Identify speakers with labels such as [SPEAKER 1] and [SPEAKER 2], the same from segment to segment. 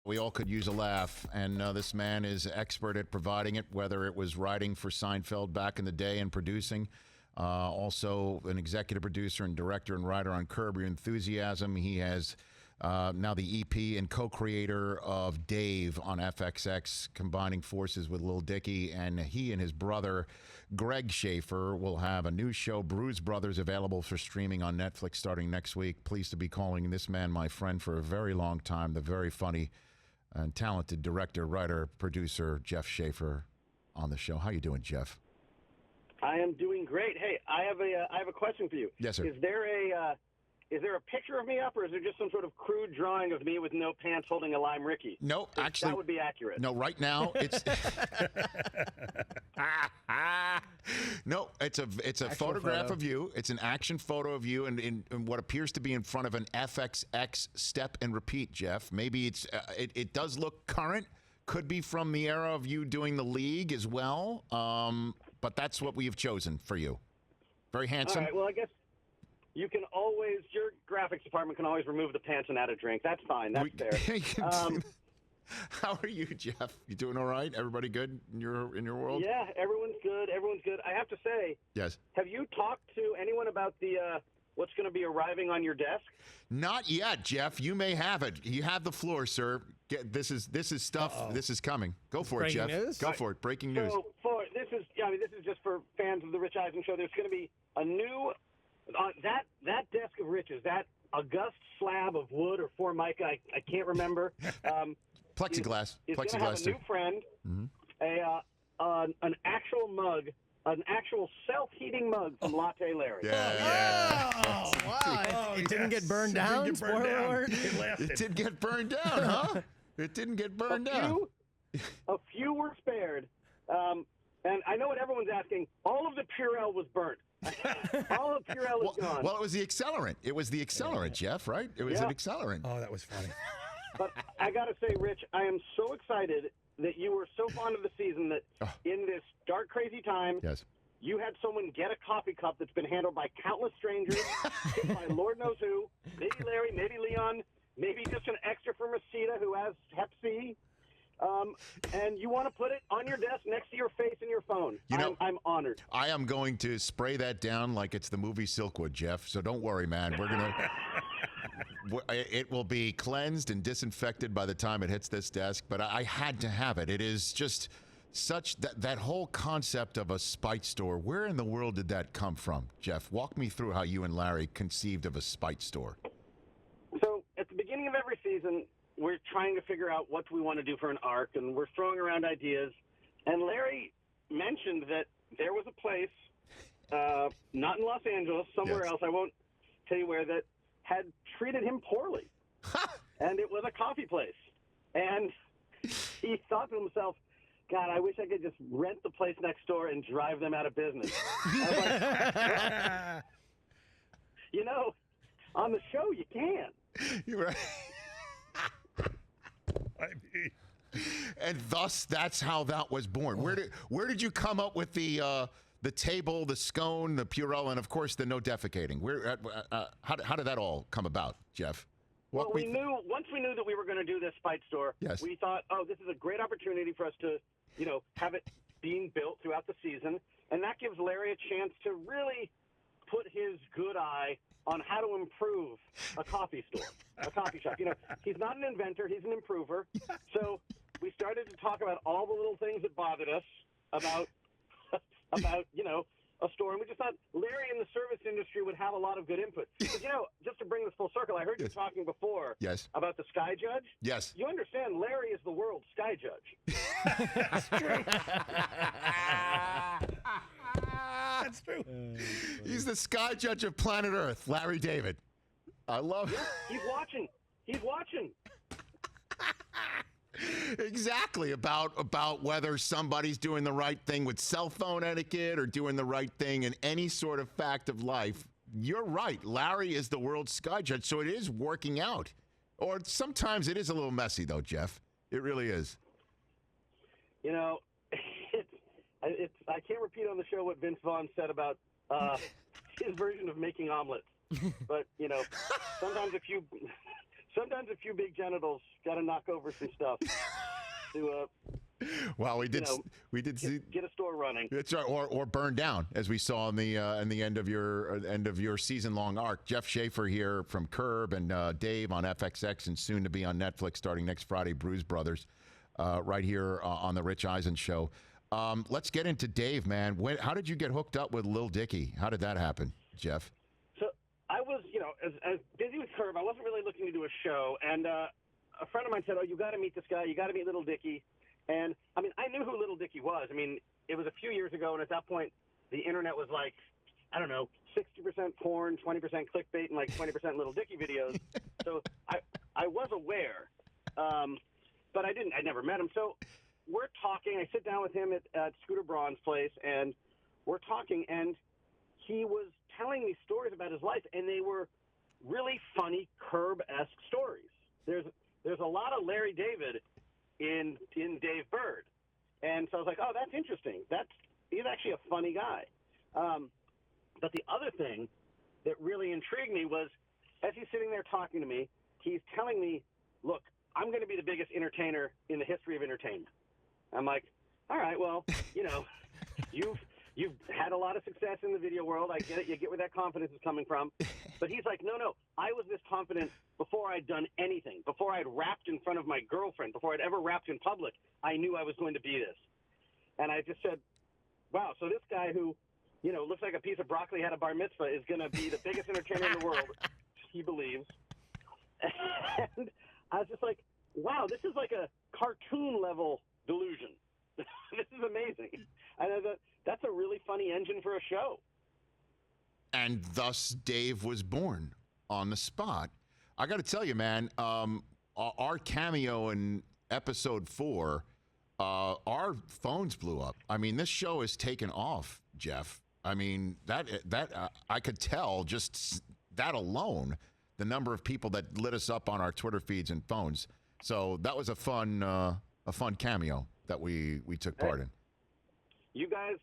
[SPEAKER 1] We all could use a laugh, and this man is expert at providing it, whether it was writing for Seinfeld back in the day and producing. Also an executive producer and director and writer on Curb Your Enthusiasm. He has now the EP and co-creator of Dave on FXX, combining forces with Lil Dicky, and he and his brother Greg Schaffer will have a new show, Bruised Brothers, available for streaming on Netflix starting next week. Pleased to be calling this man my friend for a very long time, the very funny and talented director, writer, producer Jeff Schaffer on the show. How you doing, Jeff?
[SPEAKER 2] I am doing great. Hey, I have a question for you.
[SPEAKER 1] Yes, sir.
[SPEAKER 2] Is there a picture of me up, or is there just some sort of crude drawing of me with no pants holding a lime Ricky?
[SPEAKER 1] No, actually,
[SPEAKER 2] that would be accurate.
[SPEAKER 1] No, right now it's no, it's a photograph of you. It's an action photo of you, and in what appears to be in front of an FXX step and repeat. Jeff, maybe it does look current. Could be from the era of you doing the league as well. But that's what we have chosen for you. Very handsome.
[SPEAKER 2] All right. Well, I guess you can always, your graphics department can always remove the pants and add a drink. That's fine. That's fair.
[SPEAKER 1] How are you, Jeff? You doing all right? Everybody good in your world?
[SPEAKER 2] Yeah, everyone's good. Everyone's good. I have to say,
[SPEAKER 1] yes. Have
[SPEAKER 2] you talked to anyone about the what's going to be arriving on your desk?
[SPEAKER 1] Not yet, Jeff. You may have it. You have the floor, sir. This is stuff. Uh-oh. This is coming. Go for it, Jeff.
[SPEAKER 3] News?
[SPEAKER 1] Go for it. Breaking news.
[SPEAKER 2] So this is just for fans of the Rich Eisen show. There's going to be a new that desk of Rich's, that august slab of wood or formica, I can't remember.
[SPEAKER 1] Plexiglass.
[SPEAKER 2] It's going to have a new friend, an actual mug, an actual self-heating mug from Latte Larry.
[SPEAKER 1] Yeah.
[SPEAKER 3] Oh, wow. It didn't get burned down? Spoiler alert.
[SPEAKER 1] It did get burned down, huh? It didn't get burned down.
[SPEAKER 2] A few were spared. And I know what everyone's asking. All of the Purell was burnt. All of Purell is gone.
[SPEAKER 1] Well, it was the accelerant. It was the accelerant, Jeff, right? It was an accelerant.
[SPEAKER 3] Oh, that was funny.
[SPEAKER 2] But I got to say, Rich, I am so excited that you were so fond of the season that in this dark, crazy time, you had someone get a coffee cup that's been handled by countless strangers, by Lord knows who, maybe Larry, maybe Leon, maybe just an extra from Rosita who has Hep C. And you want to put it on your desk next to your face and your phone. I'm honored.
[SPEAKER 1] I am going to spray that down like it's the movie Silkwood, Jeff. So don't worry, man. We're gonna. It will be cleansed and disinfected by the time it hits this desk. But I had to have it. It is just such that whole concept of a spite store. Where in the world did that come from, Jeff? Walk me through how you and Larry conceived of a spite store.
[SPEAKER 2] So at the beginning of every season, we're trying to figure out what we want to do for an arc, and we're throwing around ideas. And Larry mentioned that there was a place, not in Los Angeles, somewhere else, I won't tell you where, that had treated him poorly. And it was a coffee place. And he thought to himself, God, I wish I could just rent the place next door and drive them out of business. I was like, on the show you can.
[SPEAKER 1] You're right. And thus, that's how that was born. Where did you come up with the table, the scone, the Purell, and of course the no defecating? How did that all come about, Jeff?
[SPEAKER 2] Once we knew that we were going to do this spite store, we thought, this is a great opportunity for us to, have it being built throughout the season, and that gives Larry a chance to really put his good eye on how to improve a coffee store, a coffee shop. He's not an inventor, he's an improver. So we started to talk about all the little things that bothered us about a store, and we just thought Larry in the service industry would have a lot of good input. But, just to bring this full circle, I heard you talking before about the Sky Judge.
[SPEAKER 1] Yes.
[SPEAKER 2] You understand Larry is the world's Sky Judge.
[SPEAKER 3] That's true. That's true.
[SPEAKER 1] He's the Sky Judge of planet Earth, Larry David. I love it.
[SPEAKER 2] He's watching.
[SPEAKER 1] Exactly, about whether somebody's doing the right thing with cell phone etiquette or doing the right thing in any sort of fact of life. You're right. Larry is the world's Sky Judge, so it is working out. Or sometimes it is a little messy, though, Jeff. It really is.
[SPEAKER 2] I can't repeat on the show what Vince Vaughn said about his version of making omelets. But, sometimes sometimes a few big genitals got to knock over some stuff to
[SPEAKER 1] well, we did see
[SPEAKER 2] get a store running.
[SPEAKER 1] That's right, or burn down, as we saw in the end of your season-long arc. Jeff Schaffer here from Curb, and Dave on FXX, and soon to be on Netflix starting next Friday. Bruised Brothers, right here on the Rich Eisen Show. Let's get into Dave, man. How did you get hooked up with Lil Dicky? How did that happen, Jeff?
[SPEAKER 2] So I was, as busy with Curb, I wasn't really looking to do a show, and a friend of mine said, "Oh, you got to meet this guy. You got to meet Lil Dicky." And, I mean, I knew who Lil Dicky was. I mean, it was a few years ago, and at that point, the internet was like, I don't know, 60% porn, 20% clickbait, and like 20% Lil Dicky videos. So I was aware, but I never met him. So we're talking. I sit down with him at Scooter Braun's place, and we're talking, and he was telling me stories about his life, and they were really funny Curb-esque stories. There's a lot of Larry David in Dave Bird. And so I was like, oh, that's interesting. He's actually a funny guy. But the other thing that really intrigued me was, as he's sitting there talking to me, he's telling me, look, I'm going to be the biggest entertainer in the history of entertainment. I'm like, all right, well, you've had a lot of success in the video world. I get it. You get where that confidence is coming from. But he's like, no, I was this confident before I'd done anything, before I'd rapped in front of my girlfriend, before I'd ever rapped in public. I knew I was going to be this. And I just said, wow, so this guy who, looks like a piece of broccoli had a bar mitzvah is going to be the biggest entertainer in the world, he believes. And I was just like, wow, this is like a cartoon level delusion. This is amazing. And I thought, that's a really funny engine for a show.
[SPEAKER 1] And thus Dave was born on the spot. I got to tell you, man, our cameo in episode 4, our phones blew up. I mean, this show is taken off, Jeff. I mean, that I could tell just that alone, the number of people that lit us up on our Twitter feeds and phones. So that was a fun cameo that we took part in.
[SPEAKER 2] You guys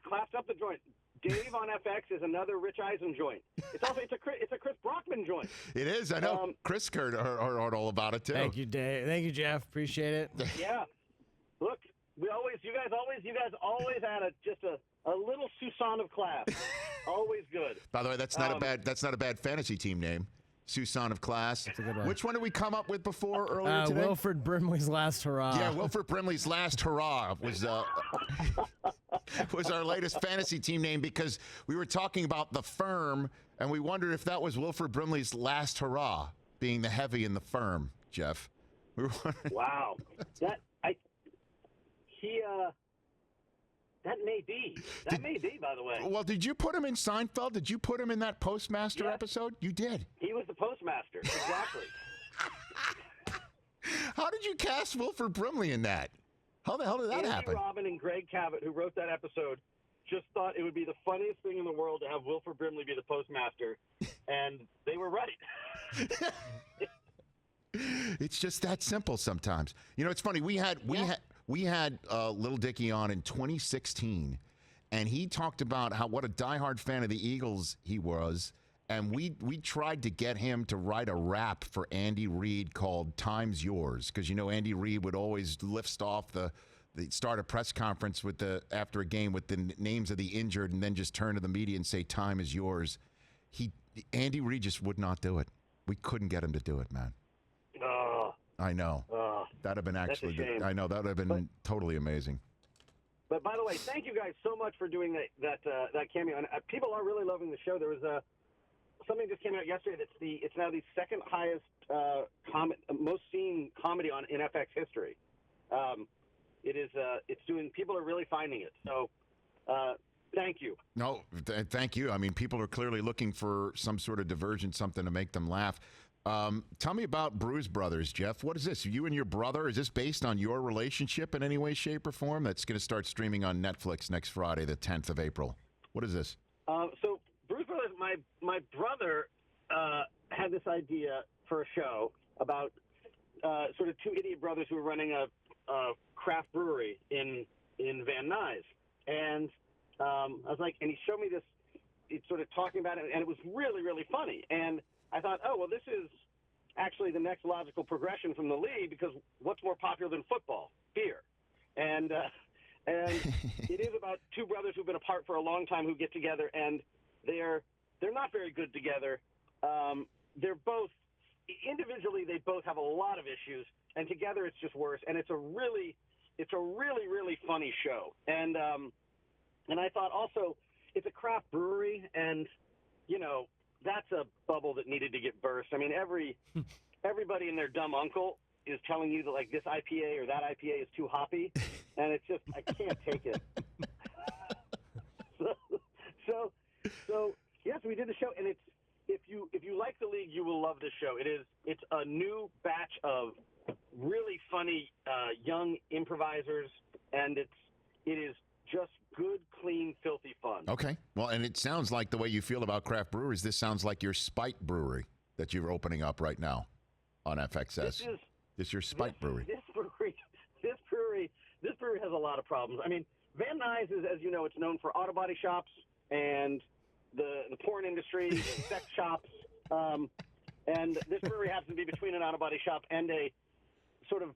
[SPEAKER 2] clapped up the joint. Dave on FX is another Rich Eisen joint. It's a Chris Brockman joint.
[SPEAKER 1] It is. I know. Chris heard all about it too.
[SPEAKER 3] Thank you, Dave. Thank you, Jeff. Appreciate it.
[SPEAKER 2] Yeah. Look, you guys always had just a little Susan of class. Always good.
[SPEAKER 1] By the way, that's not a bad fantasy team name. Susan of Class.
[SPEAKER 3] That's a good one.
[SPEAKER 1] Which one did we come up with before earlier today?
[SPEAKER 3] Wilford Brimley's Last Hurrah.
[SPEAKER 1] Yeah, Wilford Brimley's Last Hurrah was our latest fantasy team name, because we were talking about The Firm, and we wondered if that was Wilford Brimley's Last Hurrah, being the heavy in The Firm, Jeff. We were wondering.
[SPEAKER 2] Wow. That may be. May be, by the way.
[SPEAKER 1] Well, did you put him in Seinfeld? Did you put him in that Postmaster episode? You did.
[SPEAKER 2] He was the Postmaster. Exactly.
[SPEAKER 1] How did you cast Wilford Brimley in that? How the hell did that happen?
[SPEAKER 2] Andy Robin and Greg Cabot, who wrote that episode, just thought it would be the funniest thing in the world to have Wilford Brimley be the Postmaster, and they were right.
[SPEAKER 1] It's just that simple sometimes. It's funny. We had Lil Dicky on in 2016, and he talked about what a diehard fan of the Eagles he was, and we tried to get him to write a rap for Andy Reid called "Time's Yours," because Andy Reid would always lift off the start a press conference after a game with the names of the injured, and then just turn to the media and say "Time is yours." Andy Reid just would not do it. We couldn't get him to do it, man. I know. That'd have been actually. I know that would have been totally amazing.
[SPEAKER 2] But by the way, thank you guys so much for doing that cameo. And people are really loving the show. There was something just came out yesterday. It's now the second highest most seen comedy in FX history. It's doing. People are really finding it. So. Thank you.
[SPEAKER 1] No, thank you. I mean, people are clearly looking for some sort of diversion, something to make them laugh. Tell me about Bruised Brothers, Jeff. What is this? You and your brother? Is this based on your relationship in any way, shape, or form? That's going to start streaming on Netflix next Friday, the 10th of April. What is this?
[SPEAKER 2] So Bruised Brothers, my brother had this idea for a show about sort of two idiot brothers who were running a craft brewery in Van Nuys. And I was like, and he showed me this, he's sort of talking about it, and it was really, really funny. And I thought, oh, well, this is, actually the next logical progression from the league, because what's more popular than football? Beer. And it is about two brothers who've been apart for a long time who get together, and they're not very good together. They're both individually, they both have a lot of issues, and together it's just worse. And it's a really funny show. And I thought also it's a craft brewery, and that's a bubble that needed to get burst. I mean, everybody and their dumb uncle is telling you that like this IPA or that IPA is too hoppy, and it's just I can't take it. So yes, we did the show, and it's if you like the league, you will love this show. It's a new batch of really funny young improvisers, and it is just good, clean, filthy fun.
[SPEAKER 1] Okay. Well, and it sounds like the way you feel about craft breweries, this sounds like your Smite Brewery that you're opening up right now on FXS. This is your Smite Brewery. This brewery has a lot of problems. I mean, Van Nuys is, as you know, it's known for auto body shops and the porn industry, and sex shops. And this brewery happens to be between an auto body shop and a sort of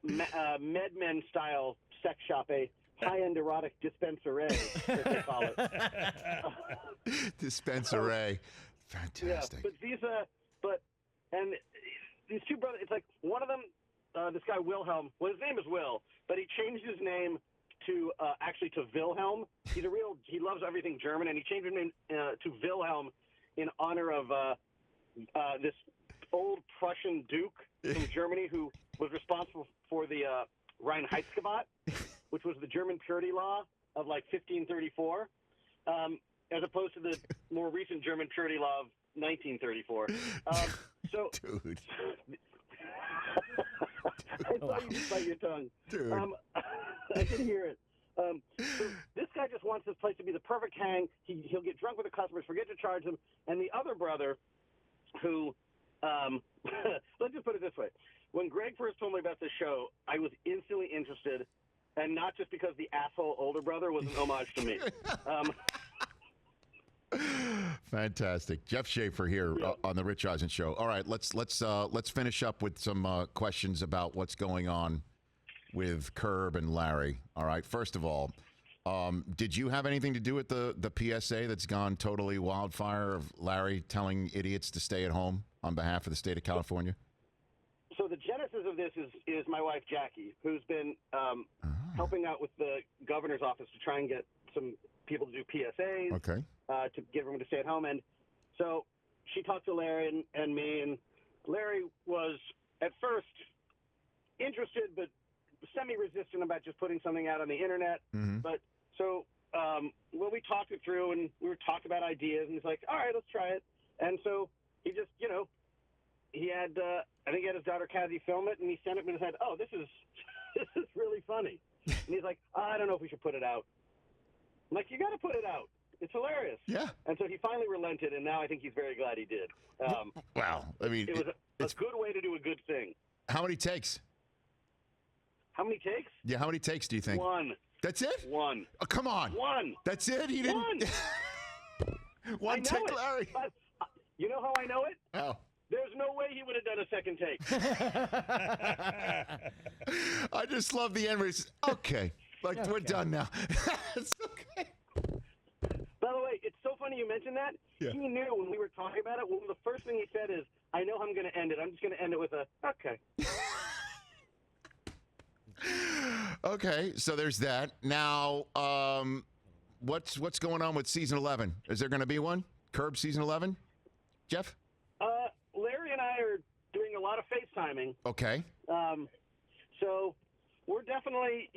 [SPEAKER 1] MedMen style sex shop, a high-end erotic dispensaire, as they call it. Dispensaire. Fantastic.
[SPEAKER 2] Yeah, but these two brothers, it's like one of them, this guy Wilhelm, well, his name is Will, but he changed his name to actually to Wilhelm. He loves everything German, and he changed his name to Wilhelm in honor of this old Prussian duke from Germany who was responsible for the Reinheitsgebot, which was the German purity law of like 1534, as opposed to the more recent German purity law of 1934.
[SPEAKER 1] Dude.
[SPEAKER 2] I saw you just bite your tongue.
[SPEAKER 1] Dude.
[SPEAKER 2] I can hear it. So this guy just wants this place to be the perfect hang. He'll get drunk with the customers, forget to charge them. And the other brother, who, let's just put it this way. When Greg first told me about this show, I was instantly interested, and not just because the asshole older brother was an homage to me.
[SPEAKER 1] Fantastic. Jeff Schaffer here on the Rich Eisen Show. All right, let's finish up with some questions about what's going on with Curb and Larry. All right, first of all, did you have anything to do with the PSA that's gone totally wildfire of Larry telling idiots to stay at home on behalf of the state of California?
[SPEAKER 2] So the genesis of this is my wife, Jackie, who's been helping out with the governor's office to try and get some people to do PSAs,
[SPEAKER 1] okay,
[SPEAKER 2] to get everyone to stay at home. And so she talked to Larry and me, and Larry was at first interested but semi-resistant about just putting something out on the internet.
[SPEAKER 1] Mm-hmm.
[SPEAKER 2] But so we talked it through, and we were talking about ideas, and he's like, all right, let's try it. And so he just, he had, I think he had his daughter Cassie film it, and he sent it and said, oh, this is really funny. And he's like, I don't know if we should put it out. I'm like, you got to put it out. It's hilarious.
[SPEAKER 1] Yeah.
[SPEAKER 2] And so he finally relented, and now I think he's very glad he did.
[SPEAKER 1] Wow. I mean,
[SPEAKER 2] it was a good way to do a good thing.
[SPEAKER 1] How many takes?
[SPEAKER 2] How many takes?
[SPEAKER 1] Yeah, how many takes do you think?
[SPEAKER 2] One.
[SPEAKER 1] That's it?
[SPEAKER 2] One.
[SPEAKER 1] Oh, come on.
[SPEAKER 2] One.
[SPEAKER 1] That's it? He didn't.
[SPEAKER 2] One.
[SPEAKER 1] One take, Larry.
[SPEAKER 2] But, you know how I know it?
[SPEAKER 1] How?
[SPEAKER 2] There's no way he would have done a second take.
[SPEAKER 1] I just love the end where it's, okay. Like, we're done now. It's okay.
[SPEAKER 2] By the way, it's so funny you mentioned that.
[SPEAKER 1] Yeah.
[SPEAKER 2] He knew when we were talking about it, the first thing he said is, I know how I'm going to end it. I'm just going to end it with a, okay.
[SPEAKER 1] Okay, so there's that. Now, what's going on with season 11? Is there going to be one? Curb season 11? Jeff?
[SPEAKER 2] Larry and I are doing a lot of FaceTiming.
[SPEAKER 1] Okay.
[SPEAKER 2] So we're definitely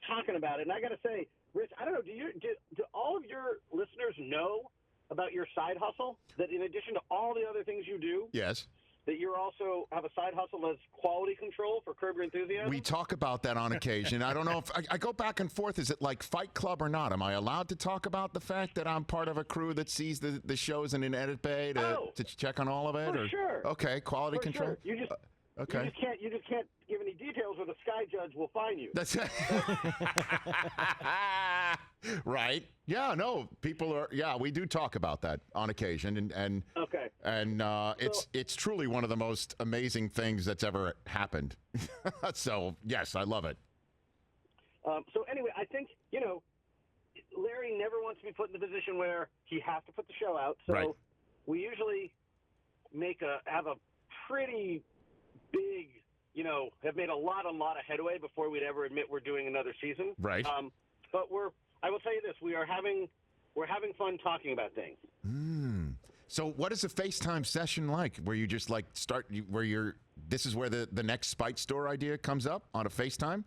[SPEAKER 2] talking about it. And I got to say, Rich, I don't know, do all of your listeners know about your side hustle? That in addition to all the other things you do,
[SPEAKER 1] Yes.
[SPEAKER 2] that you also have a side hustle as quality control for Curb Your Enthusiasm?
[SPEAKER 1] We talk about that on occasion. I don't know if I go back and forth. Is it like Fight Club or not? Am I allowed to talk about the fact that I'm part of a crew that sees the shows in an edit bay to check on all of it?
[SPEAKER 2] For sure.
[SPEAKER 1] Okay, quality
[SPEAKER 2] For
[SPEAKER 1] control.
[SPEAKER 2] sure. You just
[SPEAKER 1] okay.
[SPEAKER 2] you just can't give any details, or the Sky Judge will fine you.
[SPEAKER 1] That's it. Right. Yeah, no, people are, yeah, we do talk about that on occasion. And
[SPEAKER 2] Okay.
[SPEAKER 1] And it's truly one of the most amazing things that's ever happened. So, yes, I love it.
[SPEAKER 2] So anyway, I think, Larry never wants to be put in the position where he has to put the show out. So
[SPEAKER 1] Right.
[SPEAKER 2] we usually have a pretty big, have made a lot of headway before we'd ever admit we're doing another season.
[SPEAKER 1] Right.
[SPEAKER 2] But I will tell you this, we're having fun talking about things.
[SPEAKER 1] So what is a FaceTime session like where you just like this is where the next Spite store idea comes up on a FaceTime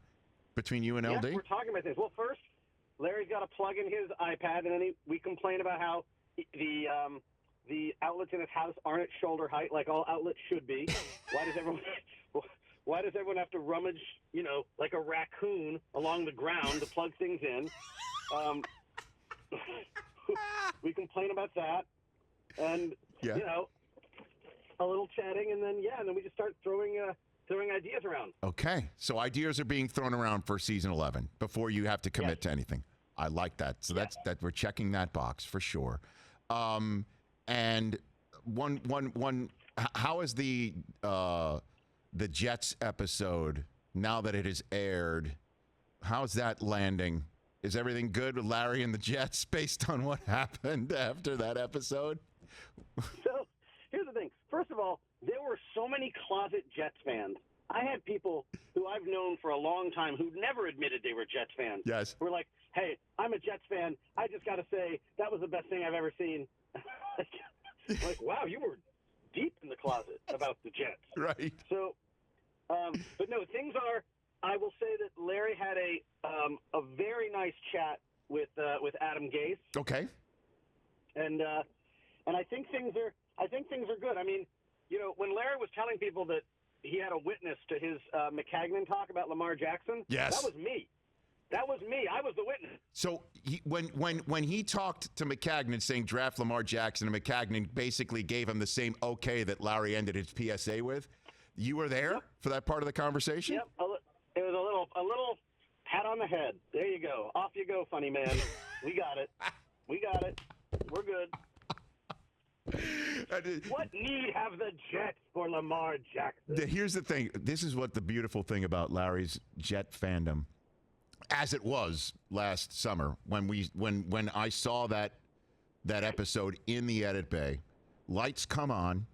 [SPEAKER 1] between you and LD?
[SPEAKER 2] Yes, we're talking about things. Well, first, Larry's got to plug in his iPad, and then we complain about how the outlets in his house aren't at shoulder height like all outlets should be. Why does everyone have to rummage, like a raccoon along the ground to plug things in? We complain about that, and a little chatting, and then we just start throwing ideas around.
[SPEAKER 1] Okay, so ideas are being thrown around for season 11 before you have to commit to anything. I like that. So that's we're checking that box for sure. And how is the Jets episode now that it has aired? How's that landing? Is everything good with Larry and the Jets based on what happened after that episode?
[SPEAKER 2] So here's the thing. First of all, there were so many closet Jets fans. I had people who I've known for a long time who never admitted they were Jets fans.
[SPEAKER 1] Yes.
[SPEAKER 2] Who were like, hey, I'm a Jets fan. I just got to say, that was the best thing I've ever seen. Like, wow, you were deep in the closet about the Jets.
[SPEAKER 1] Right.
[SPEAKER 2] So, but no, things are, I will say that Larry had a very nice chat with Adam Gase.
[SPEAKER 1] Okay.
[SPEAKER 2] And I think things are good. I mean, when Larry was telling people that he had a witness to his McCagnon talk about Lamar Jackson,
[SPEAKER 1] yes,
[SPEAKER 2] that was me. That was me. I was the witness.
[SPEAKER 1] So when he talked to McCagnon saying draft Lamar Jackson, and McCagnon basically gave him the same okay that Larry ended his PSA with, you were there for that part of the conversation?
[SPEAKER 2] Yep. It was a little pat on the head. There you go. Off you go, funny man. We got it. We got it. We're good. What need have the Jets for Lamar Jackson?
[SPEAKER 1] Here's the thing. This is what the beautiful thing about Larry's Jet fandom, as it was last summer when I saw that episode in the edit bay. Lights come on.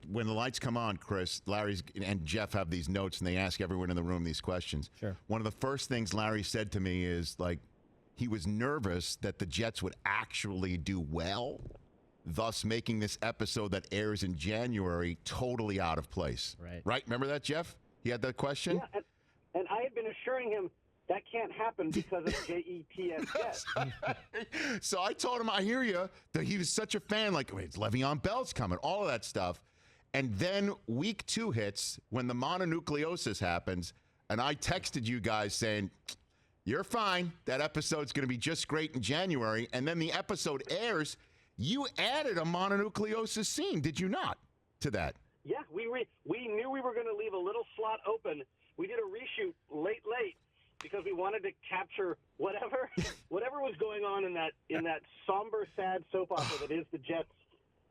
[SPEAKER 1] When the lights come on, Chris, Larry and Jeff have these notes, and they ask everyone in the room these questions.
[SPEAKER 3] Sure.
[SPEAKER 1] One of the first things Larry said to me is, like, he was nervous that the Jets would actually do well, thus making this episode that airs in January totally out of place. Right? Remember that, Jeff? He had that question?
[SPEAKER 2] Yeah, and I had been assuring him that can't happen because of Jets.
[SPEAKER 1] So I told him, I hear you, that he was such a fan, like, wait, Le'Veon Bell's coming, all of that stuff. And then week 2 hits when the mononucleosis happens, and I texted you guys saying, you're fine. That episode's going to be just great in January. And then the episode airs. You added a mononucleosis scene, did you not, to that?
[SPEAKER 2] Yeah, we knew we were going to leave a little slot open. We did a reshoot late because we wanted to capture whatever was going on in that somber, sad soap opera that is the Jets.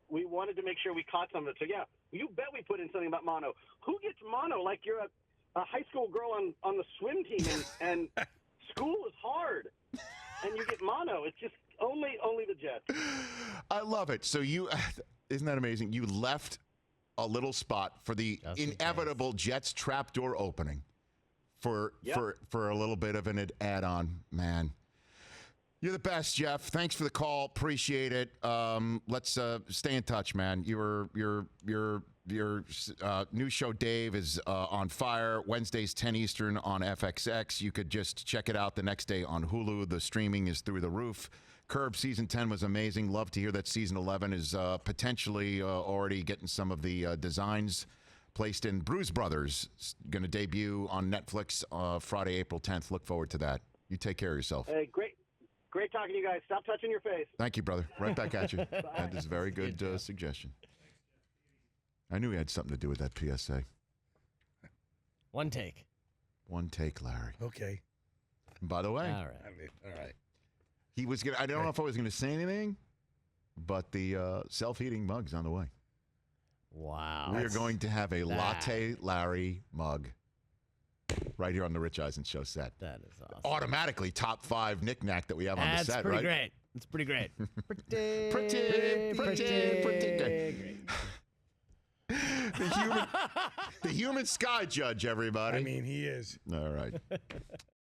[SPEAKER 2] We wanted to make sure we caught some of it. So yeah, you bet we put in something about mono. Who gets mono? Like you're a high school girl on the swim team and school is hard, and you get mono. It's just only the Jets.
[SPEAKER 1] I love it. So isn't that amazing? You left a little spot for the inevitable Jets trapdoor opening for a little bit of an add-on. Man, you're the best, Jeff. Thanks for the call. Appreciate it. Let's stay in touch, man. Your new show, Dave, is on fire. Wednesdays, 10 Eastern on FXX. You could just check it out the next day on Hulu. The streaming is through the roof. Curb Season 10 was amazing. Love to hear that Season 11 is potentially already getting some of the designs placed in. Bruised Brothers going to debut on Netflix Friday, April 10th. Look forward to that. You take care of yourself.
[SPEAKER 2] Hey, great talking to you guys. Stop touching your face.
[SPEAKER 1] Thank you, brother. Right back at you. That is a very good suggestion. I knew he had something to do with that PSA.
[SPEAKER 3] One take.
[SPEAKER 1] One take, Larry.
[SPEAKER 4] Okay.
[SPEAKER 1] By the way,
[SPEAKER 3] All right.
[SPEAKER 4] I mean, all right.
[SPEAKER 1] he was gonna. I don't know if I was going to say anything, but the self-heating mug's on the way.
[SPEAKER 3] Wow.
[SPEAKER 1] We are going to have a Latte Larry mug right here on the Rich Eisen Show set.
[SPEAKER 3] That is awesome.
[SPEAKER 1] Automatically top 5 knick-knack that we have on the
[SPEAKER 3] That's
[SPEAKER 1] set,
[SPEAKER 3] pretty
[SPEAKER 1] right?
[SPEAKER 3] great. It's pretty great.
[SPEAKER 1] Pretty good. The human sky judge, everybody.
[SPEAKER 4] I mean, he is.
[SPEAKER 1] All right.